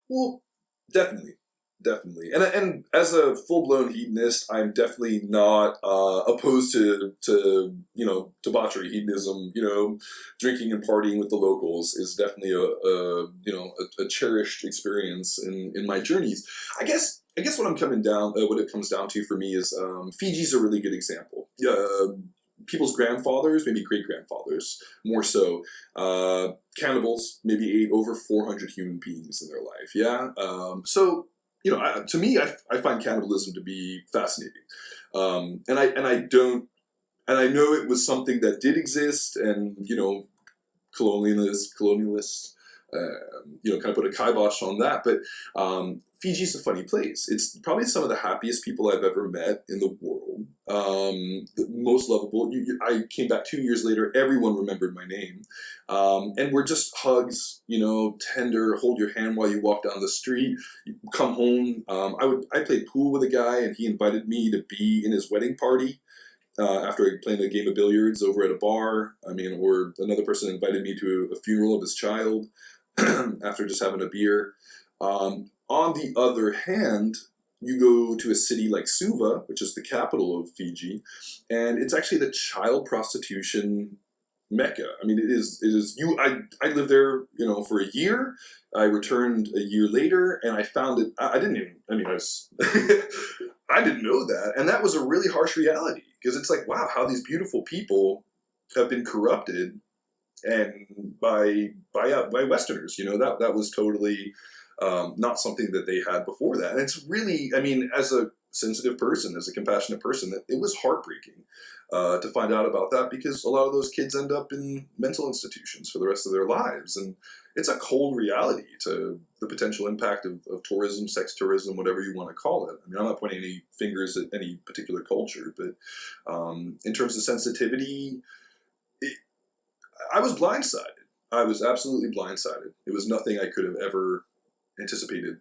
Well, definitely, definitely, and as a full blown hedonist, I'm definitely not opposed to debauchery, hedonism. Drinking and partying with the locals is definitely a cherished experience in my journeys. I guess what it comes down to for me is Fiji's a really good example. People's grandfathers, maybe great grandfathers, more so. Cannibals maybe ate over 400 human beings in their life. Yeah. So to me, I find cannibalism to be fascinating, and I don't, and I know it was something that did exist, and colonialists, kind of put a kibosh on that. But Fiji's a funny place. It's probably some of the happiest people I've ever met in the world. The most lovable. I came back 2 years later. Everyone remembered my name, and we're just hugs. Tender. Hold your hand while you walk down the street. You come home. I played pool with a guy, and he invited me to be in his wedding party after playing a game of billiards over at a bar. I mean, or another person invited me to a funeral of his child after just having a beer. On the other hand, you go to a city like Suva, which is the capital of Fiji, and it's actually the child prostitution mecca. I mean, it is. It is. I lived there, for a year. I returned a year later, and I found it. I didn't even. I mean, I was. I didn't know that, and that was a really harsh reality because it's like, wow, how these beautiful people have been corrupted and by Westerners. That was totally not something that they had before that. And it's really, I mean, as a sensitive person, as a compassionate person, it was heartbreaking to find out about that because a lot of those kids end up in mental institutions for the rest of their lives. And it's a cold reality to the potential impact of tourism, sex tourism, whatever you want to call it. I mean, I'm not pointing any fingers at any particular culture, but in terms of sensitivity, it, I was blindsided. I was absolutely blindsided. It was nothing I could have ever anticipated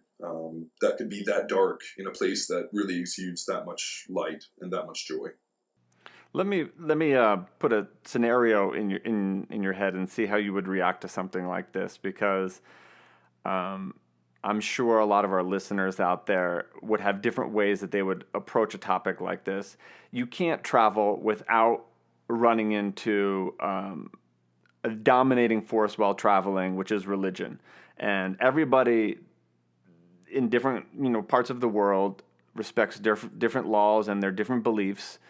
that could be that dark in a place that really exudes that much light and that much joy. Let me put a scenario in your head and see how you would react to something like this because um, I'm sure a lot of our listeners out there would have different ways that they would approach a topic like this. You can't travel without running into a dominating force while traveling, which is religion, and everybody in different parts of the world respects different laws and their different beliefs.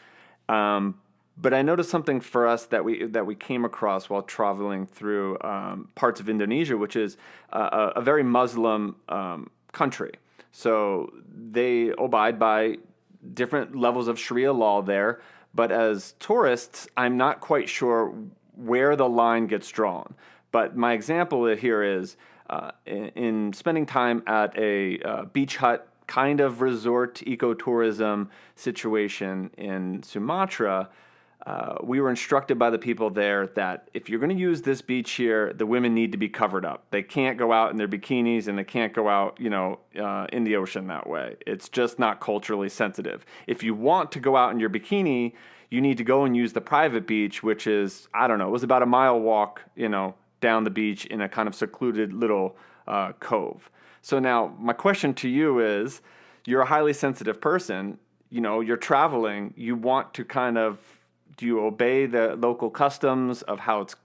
But I noticed something for us that we came across while traveling through parts of Indonesia, which is a very Muslim country. So they abide by different levels of Sharia law there. But as tourists, I'm not quite sure where the line gets drawn. But my example here is in spending time at a beach hut kind of resort ecotourism situation in Sumatra. We were instructed by the people there that if you're going to use this beach here, the women need to be covered up. They can't go out in their bikinis and they can't go out, in the ocean that way. It's just not culturally sensitive. If you want to go out in your bikini, you need to go and use the private beach, which is, I don't know, it was about a mile walk, down the beach in a kind of secluded little cove. So now my question to you is, you're a highly sensitive person, you're traveling, you want to kind of, do you obey the local customs of how it's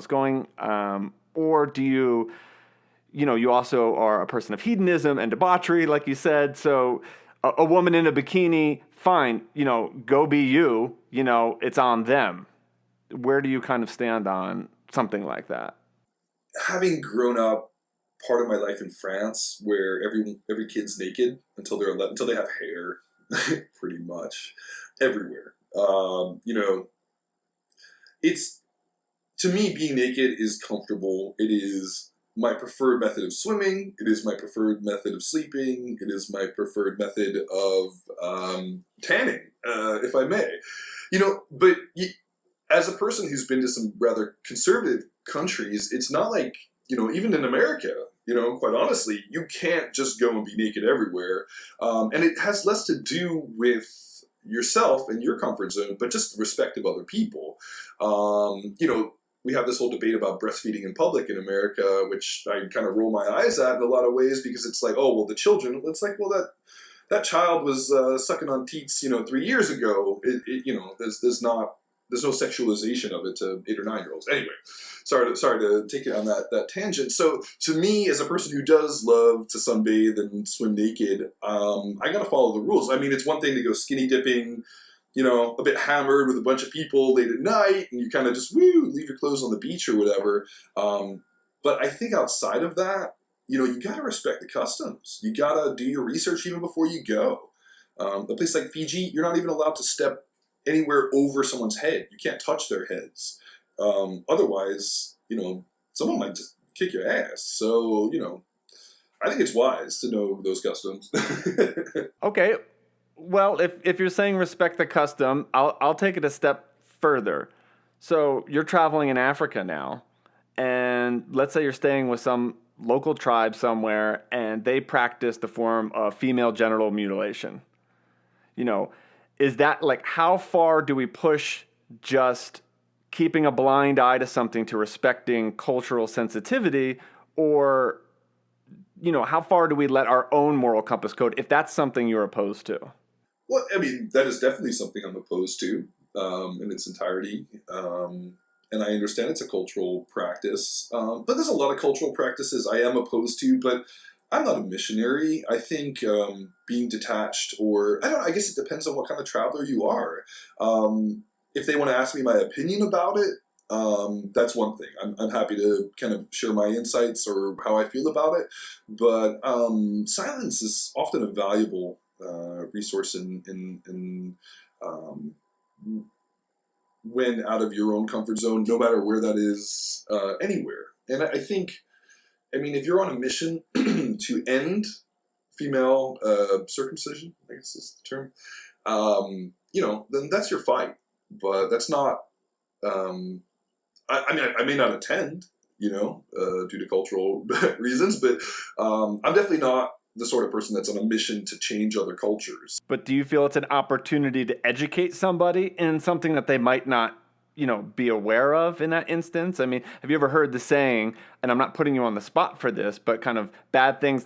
going, or do you also are a person of hedonism and debauchery, like you said. So a woman in a bikini, fine, go be you, it's on them. Where do you kind of stand on something like that? Having grown up part of my life in France, where every kid's naked until they're 11, until they have hair, pretty much everywhere. It's to me being naked is comfortable. It is my preferred method of swimming. It is my preferred method of sleeping. It is my preferred method of tanning, if I may. But as a person who's been to some rather conservative countries, it's not like, even in America, quite honestly, you can't just go and be naked everywhere. And it has less to do with yourself and your comfort zone, but just the respect of other people. we have this whole debate about breastfeeding in public in America, which I kind of roll my eyes at in a lot of ways because it's like, oh, well, the children, it's like, well, that child was sucking on teats, 3 years ago. There's no sexualization of it to 8 or 9 year olds. Anyway, sorry to take it on that tangent. So to me, as a person who does love to sunbathe and swim naked, I gotta follow the rules. I mean, it's one thing to go skinny dipping, a bit hammered with a bunch of people late at night, and you kind of just leave your clothes on the beach or whatever. But I think outside of that, you gotta respect the customs. You gotta do your research even before you go. A place like Fiji, you're not even allowed to step anywhere over someone's head. You can't touch their heads. Otherwise, someone might just kick your ass. So, I think it's wise to know those customs. Okay. Well, if you're saying respect the custom, I'll take it a step further. So you're traveling in Africa now, and let's say you're staying with some local tribe somewhere, and they practice the form of female genital mutilation. Is that like, how far do we push just keeping a blind eye to something to respecting cultural sensitivity, or, how far do we let our own moral compass code if that's something you're opposed to? Well, I mean, that is definitely something I'm opposed to in its entirety. And I understand it's a cultural practice. But there's a lot of cultural practices I am opposed to, but I'm not a missionary. I think being detached, or I guess it depends on what kind of traveler you are. If they want to ask me my opinion about it, that's one thing. I'm happy to kind of share my insights or how I feel about it. But silence is often a valuable resource in when out of your own comfort zone, no matter where that is, anywhere. And I think, if you're on a mission to end female circumcision, I guess is the term, then that's your fight. But that's not. I may not attend, due to cultural reasons, but I'm definitely not the sort of person that's on a mission to change other cultures. But do you feel it's an opportunity to educate somebody in something that they might not, be aware of in that instance? I mean, have you ever heard the saying, and I'm not putting you on the spot for this, but kind of bad things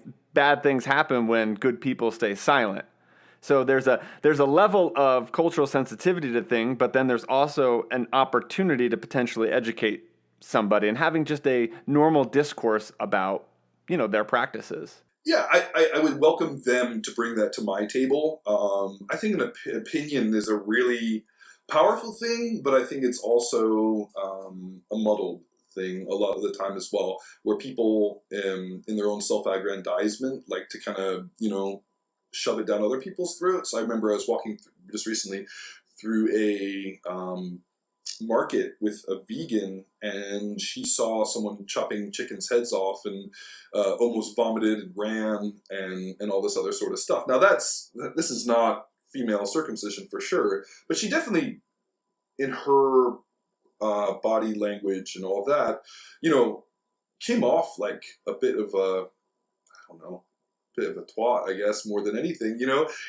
happen when good people stay silent. So there's a level of cultural sensitivity to things, but then there's also an opportunity to potentially educate somebody and having just a normal discourse about, their practices. Yeah, I would welcome them to bring that to my table. I think an opinion is a really powerful thing, but I think it's also a muddled thing a lot of the time as well, where people in their own self-aggrandizement like to kind of, shove it down other people's throats. I remember I was walking just recently through a market with a vegan, and she saw someone chopping chickens' heads off and almost vomited and ran and all this other sort of stuff. Now this is not female circumcision for sure, but she definitely, in her body language and all that, came off like a bit of a, I don't know, bit of a twat, I guess, more than anything,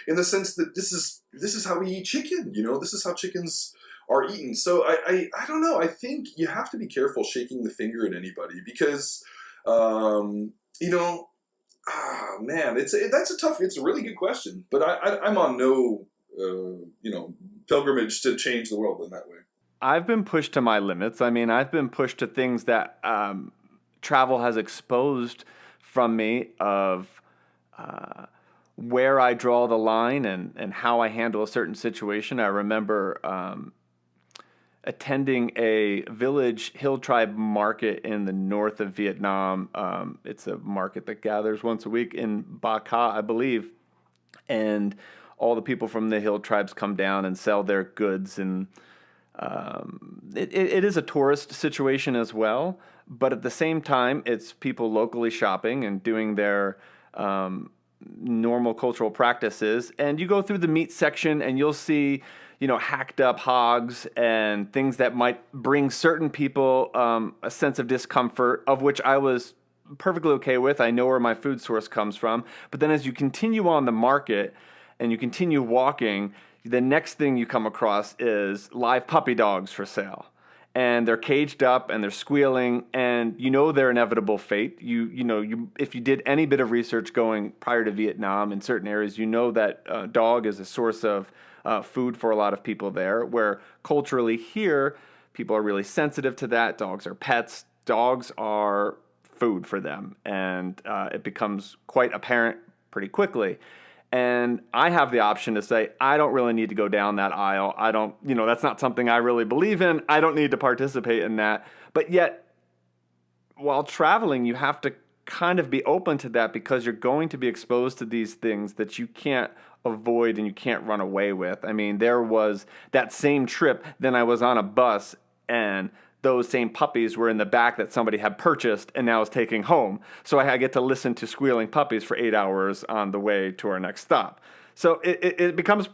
in the sense that this is how we eat chicken, this is how chickens are eaten. So I don't know. I think you have to be careful shaking the finger at anybody because, man, it's a really good question, but I'm on no, pilgrimage to change the world in that way. I've been pushed to my limits. I mean, I've been pushed to things that travel has exposed from me of where I draw the line and how I handle a certain situation. I remember attending a village hill tribe market in the north of Vietnam. It's a market that gathers once a week in Ba Ca, I believe. And all the people from the hill tribes come down and sell their goods. And it is a tourist situation as well. But at the same time, it's people locally shopping and doing their normal cultural practices. And you go through the meat section and you'll see, hacked up hogs and things that might bring certain people a sense of discomfort, of which I was perfectly okay with. I know where my food source comes from. But then as you continue on the market and you continue walking, the next thing you come across is live puppy dogs for sale. and they're caged up and they're squealing, and you know their inevitable fate. You if you did any bit of research going prior to Vietnam in certain areas, you know that dog is a source of food for a lot of people there, where culturally here, people are really sensitive to that. Dogs are pets. Dogs are food for them, and it becomes quite apparent pretty quickly. And I have the option to say, I don't really need to go down that aisle. I don't, that's not something I really believe in. I don't need to participate in that. But yet, while traveling, you have to kind of be open to that, because you're going to be exposed to these things that you can't avoid and you can't run away with. I mean, there was that same trip, then I was on a bus, and those same puppies were in the back that somebody had purchased and now is taking home. So I get to listen to squealing puppies for 8 hours on the way to our next stop. So it becomes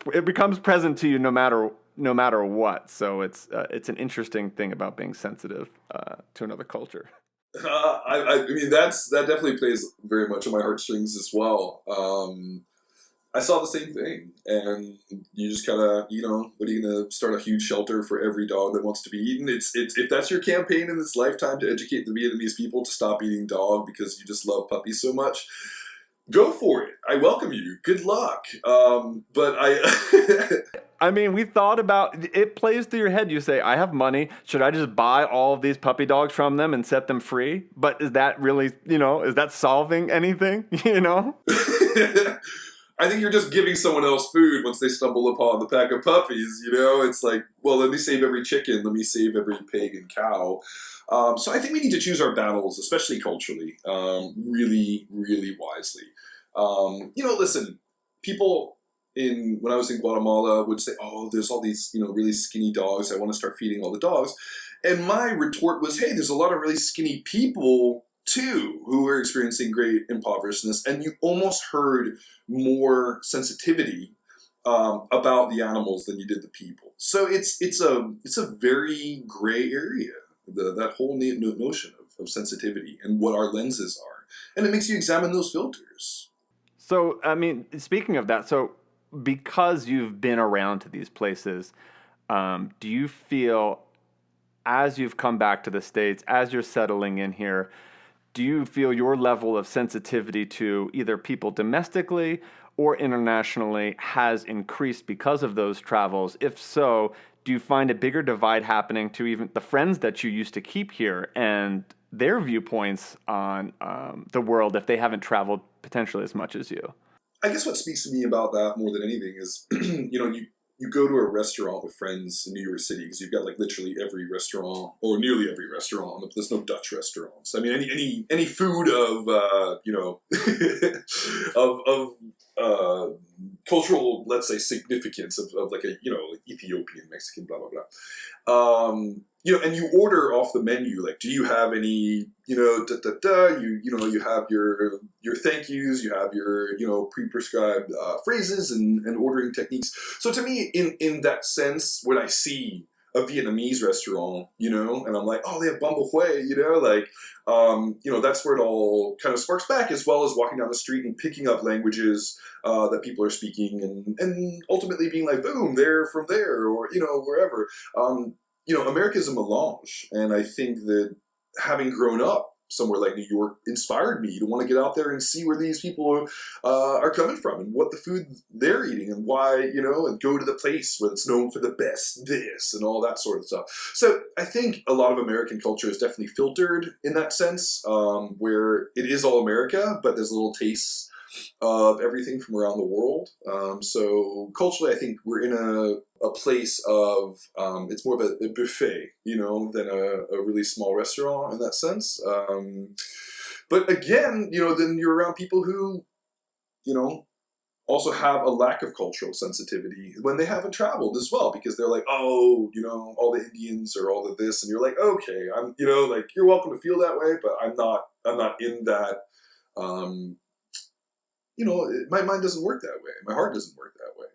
present to you no matter what. So it's an interesting thing about being sensitive to another culture. I mean, that definitely plays very much on my heartstrings as well. I saw the same thing, and you just kind of, what are you gonna start a huge shelter for every dog that wants to be eaten? It's if that's your campaign in this lifetime, to educate the Vietnamese people to stop eating dog because you just love puppies so much, go for it. I welcome you. Good luck. But I mean, we thought about it. Plays through your head. You say, I have money. Should I just buy all of these puppy dogs from them and set them free? But is that really, is that solving anything? I think you're just giving someone else food once they stumble upon the pack of puppies. It's like, well, let me save every chicken. Let me save every pig and cow. So I think we need to choose our battles, especially culturally, really, really wisely. Listen, people when I was in Guatemala would say, oh, there's all these, really skinny dogs. I want to start feeding all the dogs. And my retort was, hey, there's a lot of really skinny people too who were experiencing great impoverishedness. And you almost heard more sensitivity about the animals than you did the people. So it's a very gray area, that whole notion of sensitivity and what our lenses are. And it makes you examine those filters. So, I mean, speaking of that, so because you've been around to these places, do you feel, as you've come back to the States, as you're settling in here, do you feel your level of sensitivity to either people domestically or internationally has increased because of those travels? If so, do you find a bigger divide happening to even the friends that you used to keep here and their viewpoints on the world if they haven't traveled potentially as much as you? I guess what speaks to me about that more than anything is, you go to a restaurant with friends in New York City, because you've got like literally every restaurant, or nearly every restaurant. There's no Dutch restaurants. I mean, any food of of cultural, let's say, significance of like a like Ethiopian, Mexican, blah blah blah. And you order off the menu, like, do you have any, da da da. You have your thank yous, you have your pre-prescribed phrases and ordering techniques. So to me, in that sense, when I see a Vietnamese restaurant, and I'm like, oh, they have bumble hue, that's where it all kind of sparks back, as well as walking down the street and picking up languages that people are speaking, and ultimately being like, boom, they're from there, or wherever. America is a melange, and I think that having grown up somewhere like New York inspired me to want to get out there and see where these people are coming from and what the food they're eating and why, and go to the place where it's known for the best this and all that sort of stuff. So I think a lot of American culture is definitely filtered in that sense, where it is all America, but there's little tastes of everything from around the world. So culturally, I think we're in a place of, it's more of a buffet, than a really small restaurant in that sense. But again, then you're around people who, also have a lack of cultural sensitivity when they haven't traveled as well, because they're like, oh, all the Indians or all of this, and you're like, okay, I'm, like, you're welcome to feel that way, but I'm not in that. My mind doesn't work that way. My heart doesn't work that way.